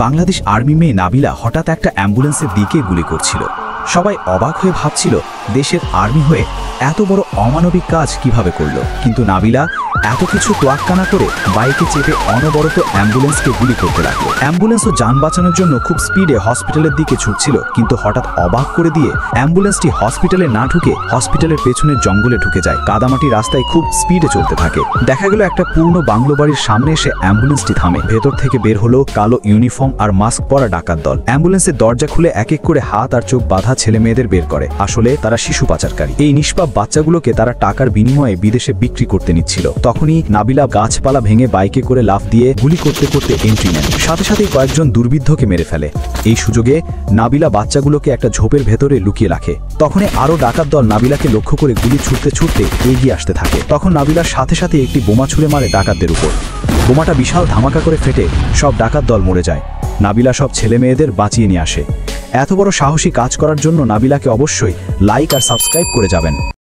Bangladesh army মেয়ে নাবিলা হঠাৎ একটা অ্যাম্বুলেন্সের দিকে গুলি করছিল। সবাই অবাক হয়ে ভাবছিল দেশের আর্মি হয়ে এত বড় অমানবিক কাজ কিভাবে করলো। কিন্তু নাবিলা এত কিছু তোয়াক্কা না করে বাইকে চেপে অনবরত অ্যাম্বুলেন্সকে গুলি করতে লাগলো। অ্যাম্বুলেন্সও যান বাঁচানোর জন্য খুব স্পিডে হসপিটালের দিকে ছুটছিল, কিন্তু হঠাৎ অবাক করে দিয়ে অ্যাম্বুলেন্সটি হসপিটালে না ঢুকে হসপিটালের পেছনের জঙ্গলে ঢুকে যায়। কাদামাটি রাস্তায় খুব স্পিডে চলতে থাকে। দেখা গেল একটা পূর্ণ বাংলো বাড়ির সামনে এসে অ্যাম্বুলেন্সটি থামে। ভেতর থেকে বের হলো কালো ইউনিফর্ম আর মাস্ক পরা ডাকাত দল। অ্যাম্বুলেন্সের দরজা খুলে এক এক করে হাত আর চোখ বাঁধা ছেলে মেয়েদের বের করে। আসলে তারা শিশু পাচারকারী। এই নিষ্পাপ বাচ্চাগুলোকে তারা টাকার বিনিময়ে বিদেশে বিক্রি করতে নিচ্ছিল। তখনই নাবিলা গাছপালা ভেঙে বাইকে করে লাফ দিয়ে গুলি করতে করতে এন্ট্রি নেন। সাথে সাথেই কয়েকজন দুর্বৃত্তকে মেরে ফেলে। এই সুযোগে নাবিলা বাচ্চাগুলোকে একটা ঝোপের ভেতরে লুকিয়ে রাখে। তখনই আরো ডাকাত দল নাবিলাকে লক্ষ্য করে গুলি ছুটতে ছুটতে এগিয়ে আসতে থাকে। তখন নাবিলার সাথে সাথে একটি বোমা ছুড়ে মারে ডাকাতদের উপর। বোমাটা বিশাল ধামাকা করে ফেটে সব ডাকাত দল মরে যায়। নাবিলা সব ছেলে মেয়েদের বাঁচিয়ে নিয়ে আসে। এত বড় সাহসী কাজ করার জন্য নাবিলাকে অবশ্যই লাইক আর সাবস্ক্রাইব করে যাবেন।